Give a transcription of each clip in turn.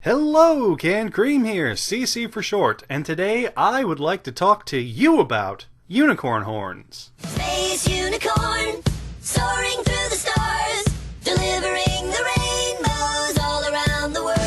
Hello, cannedcream here, CC for short, and today I would like to talk to you about unicorn horns. Space unicorn, soaring through the stars, delivering the rainbows all around the world.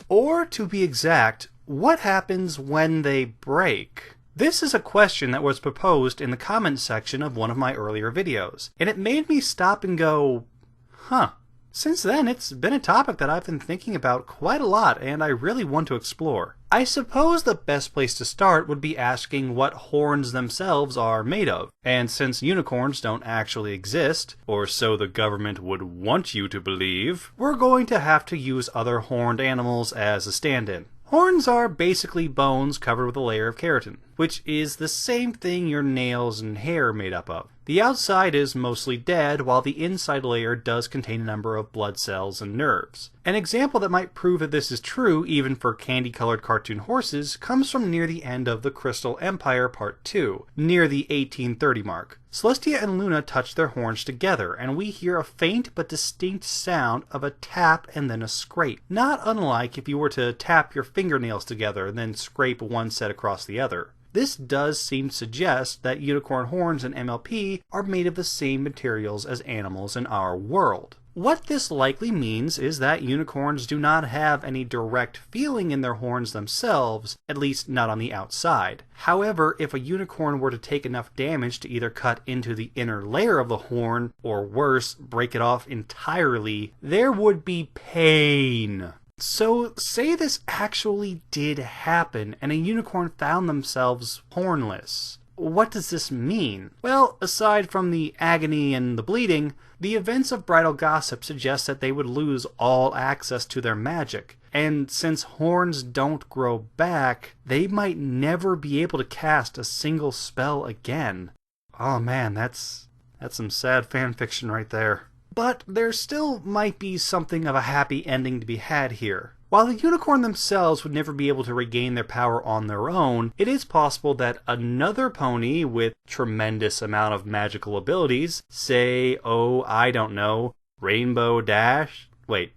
Or, to be exact, what happens when they break? This is a question that was proposed in the comments section of one of my earlier videos, and it made me stop and go, huh. Since then, it's been a topic that I've been thinking about quite a lot, and I really want to explore. I suppose the best place to start would be asking what horns themselves are made of. And since unicorns don't actually exist, or so the government would want you to believe, we're going to have to use other horned animals as a stand-in. Horns are basically bones covered with a layer of keratin, which is the same thing your nails and hair are made up of. The outside is mostly dead, while the inside layer does contain a number of blood cells and nerves. An example that might prove that this is true, even for candy-colored cartoon horses, comes from near the end of The Crystal Empire Part 2, near the 1830 mark. Celestia and Luna touch their horns together, and we hear a faint but distinct sound of a tap and then a scrape. Not unlike if you were to tap your fingernails together and then scrape one set across the other. This does seem to suggest that unicorn horns in MLP are made of the same materials as animals in our world. What this likely means is that unicorns do not have any direct feeling in their horns themselves, at least not on the outside. However, if a unicorn were to take enough damage to either cut into the inner layer of the horn, or worse, break it off entirely, there would be pain. So, say this actually did happen, and a unicorn found themselves hornless. What does this mean? Well, aside from the agony and the bleeding, the events of bridal gossip suggest that they would lose all access to their magic. And since horns don't grow back, they might never be able to cast a single spell again. Oh man, that's some sad fanfiction right there. But there still might be something of a happy ending to be had here. While the unicorn themselves would never be able to regain their power on their own, it is possible that another pony with tremendous amount of magical abilities, say, oh, I don't know, Rainbow Dash? Wait,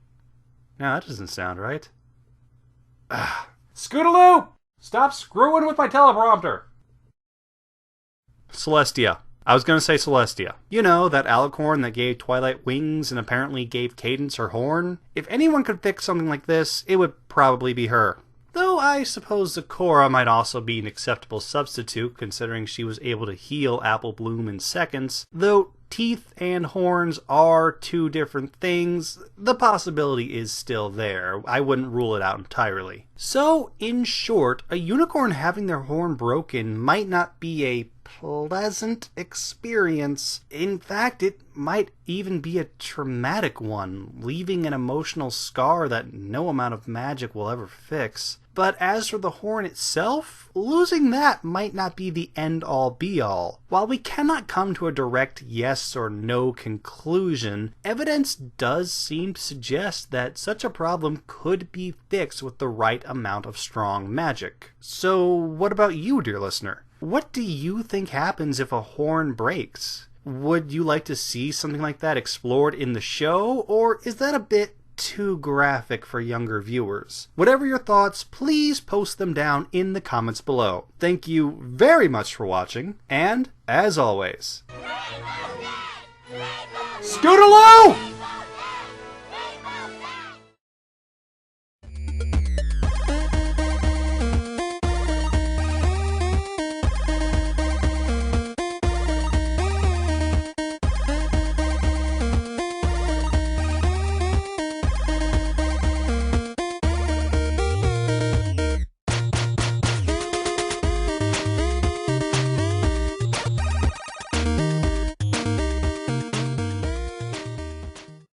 no, that doesn't sound right. Scootaloo! Stop screwing with my teleprompter! Celestia. I was going to say Celestia. You know, that alicorn that gave Twilight wings and apparently gave Cadence her horn? If anyone could fix something like this, it would probably be her. Though I suppose Zecora might also be an acceptable substitute, considering she was able to heal Apple Bloom in seconds. Though teeth and horns are two different things, the possibility is still there. I wouldn't rule it out entirely. So, in short, a unicorn having their horn broken might not be a pleasant experience. In fact, it might even be a traumatic one, leaving an emotional scar that no amount of magic will ever fix. But as for the horn itself, losing that might not be the end-all be-all. While we cannot come to a direct yes or no conclusion, evidence does seem to suggest that such a problem could be fixed with the right amount of strong magic. So what about you, dear listener? What do you think happens if a horn breaks? Would you like to see something like that explored in the show, or is that a bit too graphic for younger viewers? Whatever your thoughts, please post them down in the comments below. Thank you very much for watching, and as always, Scootaloo!